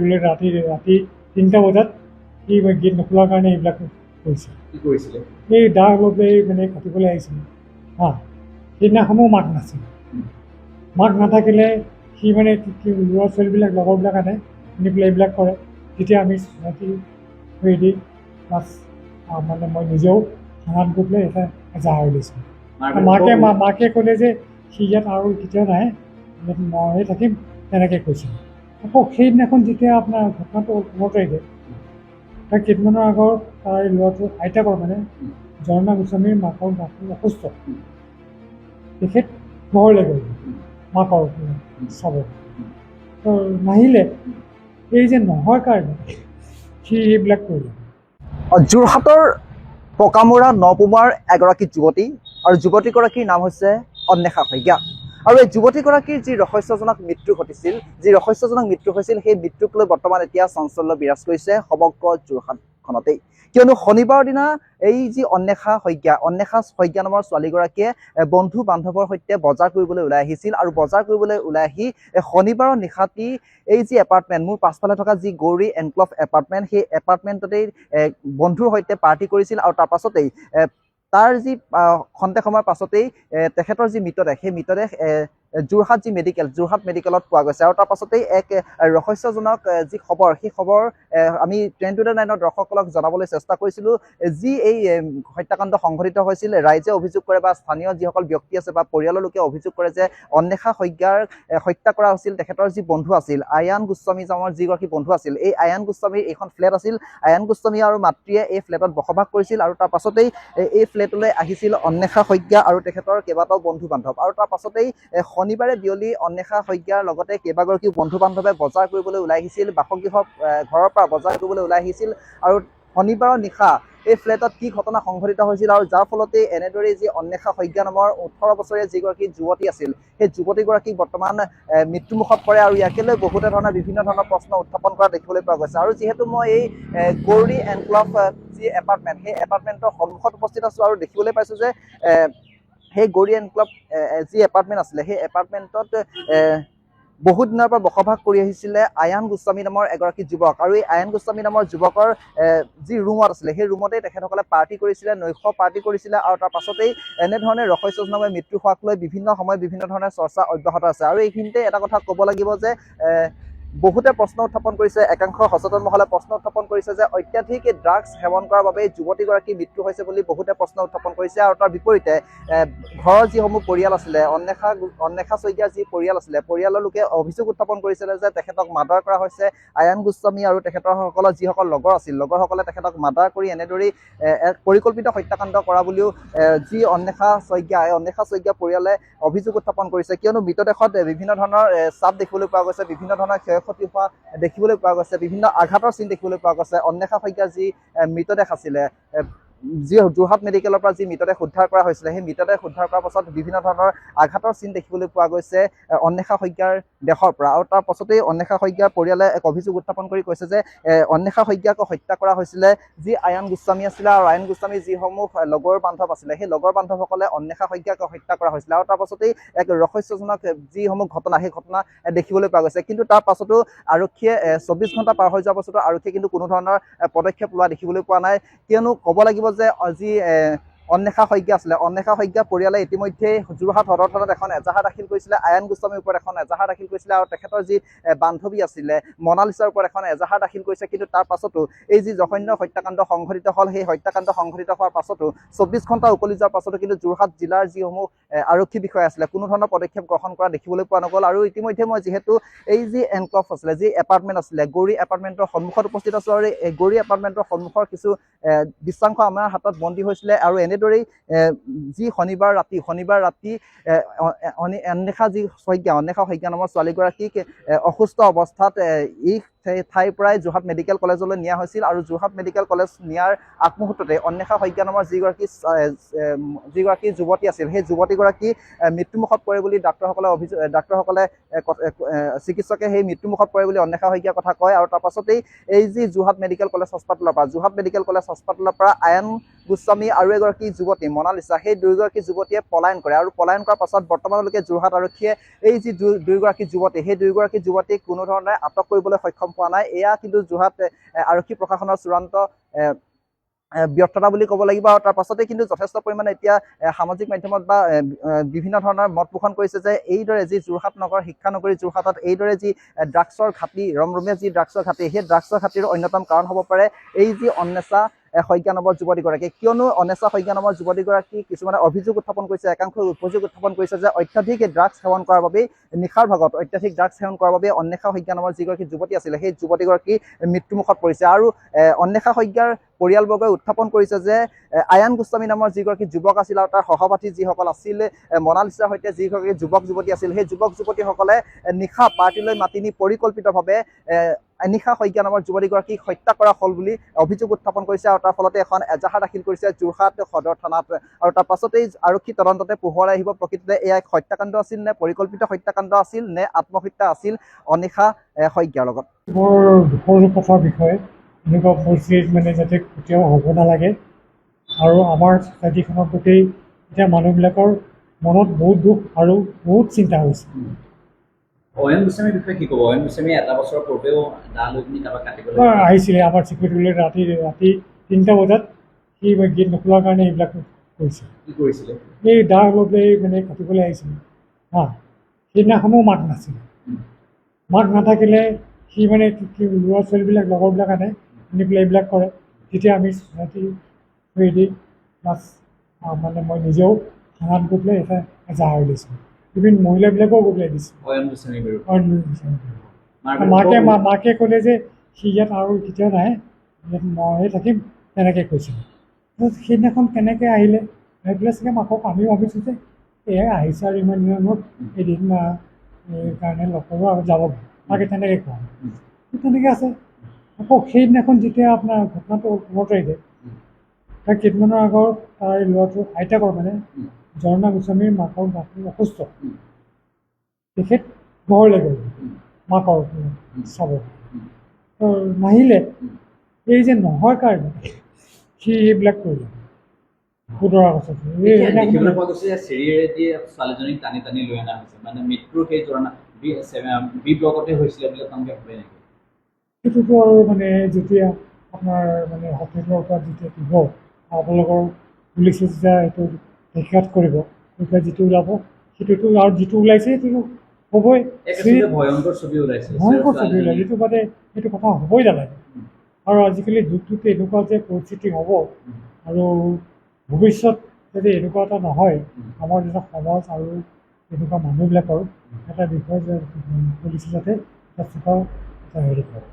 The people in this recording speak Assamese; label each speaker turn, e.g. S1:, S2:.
S1: বোলে ৰাতি 3টা বজাত সি গেট নোখোলাৰ কাৰণে এইবিলাক কৰিছে। এই দা অলপ মানে কাটিবলৈ আহিছিল সেইদিনাখনো মাক নাছিল। মাক নাথাকিলে সি মানে ল'ৰা ছোৱালীবিলাক লগৰবিলাক আনে আনি পেলাই এইবিলাক কৰে। তেতিয়া আমি ৰাতি দি প্লাছ মানে মই নিজেও থানাত গৈ পেলাই এটা এজাহাৰ দিছোঁ। মাকে ক'লে যে সি ইয়াত আৰু কেতিয়াও নাহে, ময়ে থাকিম, তেনেকৈ কৈছিল। আকৌ সেইদিনাখন যেতিয়া আপোনাৰ ঘটনাটো 15 তাৰিখে তাৰ কেইদিনমানৰ আগৰ তাৰ ল'ৰাটোৰ আইতাকৰ মানে ঝৰ্ণা গোস্বামীৰ মাকৰ অসুস্থ, তেখেত ঘৰলৈ গ'ল মাকৰ চাব, নাহিলে। এই যে নহয় কাৰণে সি এইবিলাক কৰিলে।
S2: যোৰহাটৰ পকামুৰা নপুমাৰ এগৰাকী যুৱতী, আৰু যুৱতীগৰাকীৰ নাম হৈছে অন্বেষা শইকীয়া। আৰু এই যুৱতীগৰাকীৰ যি ৰহস্যজনক মৃত্যু ঘটিছিল, সেই মৃত্যুক লৈ বৰ্তমান এতিয়া চাঞ্চল্য বিৰাজ কৰিছে সমগ্ৰ যোৰহাটখনতেই। কিয়নো শনিবাৰৰ দিনা এই যি অন্বেষা শইকীয়া নামৰ ছোৱালীগৰাকীয়ে বন্ধু বান্ধৱৰ সৈতে বজাৰ কৰিবলৈ ওলাই আহিছিল, আৰু বজাৰ কৰিবলৈ ওলাই আহি শনিবাৰৰ নিশাটি এই যি এপাৰ্টমেণ্ট, মোৰ পাছফালে থকা যি গৌৰী এনক্লভ এপাৰ্টমেণ্ট, সেই এপাৰ্টমেণ্টতেই বন্ধুৰ সৈতে পাৰ্টি কৰিছিল। আৰু তাৰ পাছতেই তাৰ যি খন্তেক সময়ৰ পাছতেই তেখেতৰ যি মৃতদেহ, সেই মৃতদেহ যোৰহাট মেডিকেলত পোৱা গৈছে। আৰু তাৰ পাছতেই এক ৰহস্যজনক যি খবৰ, সেই খবৰ আমি 10-9 দৰ্শকসকলক জনাবলৈ চেষ্টা কৰিছিলোঁ। যি এই হত্যাকাণ্ড সংঘটিত হৈছিল, ৰাইজে অভিযোগ কৰে বা স্থানীয় যিসকল ব্যক্তি আছে বা পৰিয়ালৰ লোকে অভিযোগ কৰে যে অন্বেষা শইকীয়াৰ হত্যা কৰা হৈছিল তেখেতৰ যি বন্ধু আছিল, আয়ান গোস্বামী নামৰ যিগৰাকী বন্ধু আছিল। এই আয়ান গোস্বামীৰ এইখন ফ্লেট আছিল। আয়ান গোস্বামী আৰু মাতৃয়ে এই ফ্লেটত বসবাস কৰিছিল, আৰু তাৰ পাছতেই এই ফ্লেটলৈ আহিছিল অন্বেষা শইকীয়া আৰু তেখেতৰ কেইবাটাও বন্ধু বান্ধৱ। আৰু তাৰ পাছতেই শনিবাৰে বিয়লি অন্বেষা শইকীয়াৰ লগতে কেইবাগৰাকীও বন্ধু বান্ধৱে বজাৰ কৰিবলৈ ওলাই আহিছিল, বাসগৃহৰ ঘৰৰ পৰা বজাৰ কৰিবলৈ ওলাই আহিছিল। আৰু শনিবাৰৰ নিশা এই ফ্লেটত কি ঘটনা সংঘটিত হৈছিল, আৰু যাৰ ফলতে এনেদৰে যি অন্বেষা শইকীয়া নামৰ 18 বছৰীয়া যিগৰাকী যুৱতী আছিল, সেই যুৱতীগৰাকী বৰ্তমান মৃত্যুমুখত পৰে। আৰু ইয়াকে লৈ বিভিন্ন ধৰণৰ প্ৰশ্ন উত্থাপন কৰা দেখিবলৈ পোৱা গৈছে। আৰু যিহেতু মই এই গৌৰী এনক্লভ যি এপাৰ্টমেণ্ট, সেই এপাৰ্টমেণ্টৰ সন্মুখত উপস্থিত আছোঁ, আৰু দেখিবলৈ পাইছোঁ যে সেই গৌৰী এনক্লভ যি এপাৰ্টমেণ্ট আছিলে, সেই এপাৰ্টমেণ্টত বহুত দিনৰ পৰা বসবাস কৰি আহিছিলে আয়ান গোস্বামী নামৰ এগৰাকী যুৱক। আৰু এই আয়ান গোস্বামী নামৰ যুৱকৰ যি ৰুমত আছিলে, সেই ৰুমতেই তেখেতসকলে পাৰ্টি কৰিছিলে, নৈশ পাৰ্টি কৰিছিলে। আৰু তাৰ পাছতেই এনেধৰণে ৰহস্যজনক মৃত্যু হোৱাক লৈ বিভিন্ন সময়ত বিভিন্ন ধৰণৰ চৰ্চা অব্যাহত আছে। আৰু এইখিনিতে এটা কথা ক'ব লাগিব যে বহুতে প্ৰশ্ন উত্থাপন কৰিছে, একাংশ সচেতন মহলে প্ৰশ্ন উত্থাপন কৰিছে যে অত্যাধিক ড্ৰাগছ সেৱন কৰাৰ বাবে যুৱতীগৰাকীৰ মৃত্যু হৈছে বুলি বহুতে প্ৰশ্ন উত্থাপন কৰিছে। আৰু তাৰ বিপৰীতে ঘৰৰ যিসমূহ পৰিয়াল আছিলে, অন্বেষা শইকীয়াৰ যি পৰিয়াল আছিলে, পৰিয়ালৰ লোকে অভিযোগ উত্থাপন কৰিছিলে যে তেখেতক মাৰ্ডাৰ কৰা হৈছে। আয়ান গোস্বামী আৰু তেখেতসকলৰ যিসকল লগৰ আছিল, লগৰসকলে তেখেতক মাৰ্ডাৰ কৰি এনেদৰেই এক পৰিকল্পিত হত্যাকাণ্ড কৰা বুলিও যি অন্বেষা শইকীয়া পৰিয়ালে অভিযোগ উত্থাপন কৰিছে। কিয়নো মৃতদেহত বিভিন্ন ধৰণৰ চাপ দেখিবলৈ পোৱা গৈছে, বিভিন্ন ধৰণৰ ক্ষয়ক্ষতি হোৱা দেখিবলৈ পোৱা গৈছে, বিভিন্ন আঘাতৰ চিন দেখিবলৈ পোৱা গৈছে। অন্বেষা শইকীয়াৰ যি মৃতদেহ আছিলে, যি যোৰহাট মেডিকেলৰ পৰা যি মৃতদেহ উদ্ধাৰ কৰা হৈছিলে, সেই মৃতদেহ উদ্ধাৰ কৰাৰ পাছত বিভিন্ন ধৰণৰ আঘাতৰ চিন দেখিবলৈ পোৱা গৈছে অন্বেষা শইকীয়াৰ দেহৰ পৰা। আৰু তাৰ পাছতেই অন্বেষা শইকীয়াৰ পৰিয়ালে এক অভিযোগ উত্থাপন কৰি কৈছে যে অন্বেষা শইকীয়াক হত্যা কৰা হৈছিলে যি আয়ান গোস্বামী আছিলে, আৰু আয়ান গোস্বামীৰ যিসমূহ লগৰ বান্ধৱ আছিলে, সেই লগৰ বান্ধৱসকলে অন্বেষা শইকীয়াক হত্যা কৰা হৈছিলে। আৰু তাৰ পাছতেই এক ৰহস্যজনক যিসমূহ ঘটনা, সেই ঘটনা দেখিবলৈ পোৱা গৈছে। কিন্তু তাৰ পাছতো আৰক্ষীয়ে 24 ঘণ্টা পাৰ হৈ যোৱাৰ পাছতো আৰক্ষীয়ে কিন্তু কোনো ধৰণৰ পদক্ষেপ লোৱা দেখিবলৈ পোৱা নাই। কিয়নো ক'ব লাগিব যে যি অন্বেষা শইকীয়া আছিলে, অন্বেষা শইকীয়া পৰিয়ালে ইতিমধ্যে যোৰহাট সদৰ থানাত এখন এজাহাৰ দাখিল কৰিছিলে, আয়ান গোস্বামীৰ ওপৰত এখন এজাহাৰ দাখিল কৰিছিলে, আৰু তেখেতৰ যি বান্ধৱী আছিলে মনালিছাৰ ওপৰত এখন এজাহাৰ দাখিল কৰিছে। কিন্তু তাৰ পাছতো এই যি জঘন্য হত্যাকাণ্ড সংঘটিত হ'ল, সেই হত্যাকাণ্ড সংঘটিত হোৱাৰ পাছতো 24 ঘণ্টা উকলি যোৱাৰ পাছতো কিন্তু যোৰহাট জিলাৰ যিসমূহ আৰক্ষী বিষয়া আছিলে, কোনো ধৰণৰ পদক্ষেপ গ্ৰহণ কৰা দেখিবলৈ পোৱা নগ'ল। আৰু ইতিমধ্যে মই যিহেতু এই যি এনক্লভ আছিলে, যি এপাৰ্টমেণ্ট আছিলে, গৌৰী এপাৰ্টমেণ্টৰ সন্মুখত উপস্থিত আছোঁ, আৰু এই গৌৰী এপাৰ্টমেণ্টৰ সন্মুখৰ কিছু দৃশ্যাংশ আমাৰ হাতত বন্দী হৈছিলে। আৰু এনেদৰেই যি শনিবাৰ ৰাতি অন্বেষা শইকীয়া নামৰ ছোৱালীগৰাকীক অসুস্থ অৱস্থাত এই ঠাইৰ পৰাই যোৰহাট মেডিকেল কলেজলৈ নিয়া হৈছিল। আৰু যোৰহাট মেডিকেল কলেজ নিয়াৰ আগমুহূৰ্ততে অন্বেষা শইকীয়া নামৰ যিগৰাকী যুৱতী আছিল, সেই যুৱতীগৰাকী মৃত্যুমুখত পৰে বুলি চিকিৎসকে সেই মৃত্যুমুখত পৰে বুলি অন্বেষা শইকীয়াৰ কথা কয়। আৰু তাৰ পাছতেই এই যি যোৰহাট মেডিকেল কলেজ হাস্পাতালৰ পৰা আয়ান গোস্বামী আৰু এগৰাকী যুৱতী মনালিছা, সেই দুয়োগৰাকী যুৱতীয়ে পলায়ন কৰে। আৰু পলায়ন কৰাৰ পাছত বৰ্তমানলৈকে যোৰহাট আৰক্ষীয়ে এই যি দুয়োগৰাকী যুৱতী, সেই দুয়োগৰাকী যুৱতীক কোনো ধৰণে আটক কৰিবলৈ সক্ষম গম পোৱা নাই। এয়া কিন্তু যোৰহাট আৰক্ষী প্ৰশাসনৰ চূড়ান্ত ব্যৰ্থতা বুলি ক'ব লাগিব। আৰু তাৰ পাছতে কিন্তু যথেষ্ট পৰিমাণে এতিয়া সামাজিক মাধ্যমত বা বিভিন্ন ধৰণৰ মত পোষণ কৰিছে যে এইদৰে যি যোৰহাট নগৰ শিক্ষানগৰী যোৰহাটত এইদৰে যি ড্ৰাগছৰ ঘাটি ৰমৰমীয়া যি ড্ৰাগছৰ ঘাটি, সেই ড্ৰাগছৰ ঘাটিৰ অন্যতম কাৰণ হ'ব পাৰে এই যি অন্বেষা শইকীয়া নামৰ যুৱতীগৰাকী। কিয়নো অন্বেষা শইকীয়া নামৰ যুৱতীগৰাকী কিছুমানে অভিযোগ উত্থাপন কৰিছে, একাংশই অভিযোগ উত্থাপন কৰিছে যে অত্যাধিক ড্ৰাগছ সেৱন কৰাৰ বাবেই নিশাৰ ভাগত অত্যাধিক ড্ৰাগছ সেৱন কৰাৰ বাবে অন্বেষা শইকীয়া নামৰ যিগৰাকী যুৱতী আছিলে সেই যুৱতীগৰাকী মৃত্যুমুখত পৰিছে। আৰু অন্বেষা শইকীয়াৰ পৰিয়ালবৰ্গই উত্থাপন কৰিছে যে আয়ান গোস্বামী নামৰ যিগৰাকী যুৱক আছিল আৰু তাৰ সহপাঠী যিসকল আছিল, মনালিছাৰ সৈতে যিগৰাকী যুৱক যুৱতী আছিল, সেই যুৱক যুৱতীসকলে নিশা পাৰ্টিলৈ মাতি নি পৰিকল্পিতভাৱে অন্বেষা শইকীয়া নামৰ যুৱতীগৰাকীক হত্যা কৰা হ'ল বুলি অভিযোগ উত্থাপন কৰিছে। আৰু তাৰ ফলতে এখন এজাহাৰ দাখিল কৰিছে যোৰহাট সদৰ থানাত। আৰু তাৰ পাছতেই আৰক্ষী তদন্ততে পোহৰাই আহিব প্ৰকৃততে এয়া এক হত্যাকাণ্ড আছিল নে পৰিকল্পিত হত্যাকাণ্ড আছিল নে আত্মহত্যা আছিল অন্বেষা শইকীয়াৰ লগত।
S1: বৰ দুখৰ কথাৰ বিষয়ে, এনেকুৱা পৰিস্থিতিত মানে যাতে কেতিয়াও হ'ব নালাগে। আৰু আমাৰ ছ'চাইটিখনৰ প্ৰতি এতিয়া মানুহবিলাকৰ মনত বহুত দুখ আৰু বহুত চিন্তা হৈছে।
S3: অয়ন গোস্বামীৰ বিষয়ে কি ক'ব? অয়ন গোস্বামী এটা বছৰৰ পূৰ্বেও দা লৈ পিনি কাৰোবাক কাটিবলৈ
S1: আহিছিলে আমাৰ চিকিউৰিটি ৰাতি 3টা বজাত সি গেট নোখোলাৰ কাৰণে এইবিলাক কৰিছে।
S3: কি কৰিছিলে?
S1: এই দা লৈ পেলাই মানে কাটিবলৈ আহিছিলে। সেইদিনাখনো মাত নাছিলে। মাত নাথাকিলে সি মানে ল'ৰা ছোৱালীবিলাক লগৰবিলাক আনে আনি পেলাই এইবিলাক কৰে। তেতিয়া আমি ছ'চাইটি থ্ৰুৱেদি প্লাছ মানে মই নিজেও থানাত গৈ পেলাই এটা এজাহাৰ দিছোঁ। ইভিন মহিলাবিলাকেও গৈ পেলাই দিছোঁ।
S3: অয়ন গোস্বামীৰ বিৰুদ্ধে
S1: মাকে ক'লে যে সি ইয়াত আৰু কেতিয়াও নাহে, ইয়াত ময়ে থাকিম, তেনেকৈ কৈছিলে। সেইদিনাখন কেনেকৈ আহিলে আহি পেলাই চাগে মাকক আমি ভাবিছোঁ যে এয়াই আহিছে আৰু ইমান দিনৰ মূৰত এদিন কাৰণে লগ কৰিব আৰু যাব, মাকে তেনেকৈ কোৱা তেনেকৈ আছে। আকৌ সেইদিনাখন যেতিয়া আপোনাৰ ঘটনাটো 15 তাৰিখে তাৰ কেইদিনমানৰ আগৰ তাৰ ল'ৰাটো আইতাকৰ মানে ঝৰ্ণা গোস্বামীৰ মাকৰ বাপেক অসুস্থ, তেখেত ঘৰলৈ গ'ল মাকৰ চাব, নাহিলে। এই যে নহয় কাৰণে সি এইবিলাক কৰিলে সুদৰা কথা।
S3: দেখিবলৈ পোৱা গৈছে যে চিৰিয়েৰেদি ছোৱালীজনীক টানি টানি লৈ অনা হৈছে, মানে মৃত্যুৰ সেই ঝৰ্ণা বি ব্লকতে হৈছিলে বুলি আপোনালোকে ভাবে নেকি?
S1: সেইটোতো আৰু মানে যেতিয়া আপোনাৰ মানে হস্পিটেলৰ পৰা যেতিয়া দিব আপোনালোকৰ পুলিচে যেতিয়া এইটো তহকিয়াত কৰিব, তেতিয়া যিটো ওলাব সেইটোতো, আৰু যিটো ওলাইছে সেইটোতো হ'বই।
S3: ভয়ংকৰ ছবি ওলাইছে,
S1: ভয়ংকৰ ছবি ওলাইছে, সেইটো মানে সেইটো কথা হ'বই নালাগে। আৰু আজিকালি যুগটোতে এনেকুৱা যে পৰিস্থিতি হ'ব আৰু ভৱিষ্যত যদি এনেকুৱা এটা নহয়, আমাৰ যেতিয়া সমাজ আৰু এনেকুৱা মানুহবিলাকৰ এটা বিষয় যে পুলিচে যাতে এটা চোকা এটা হেৰি কৰে।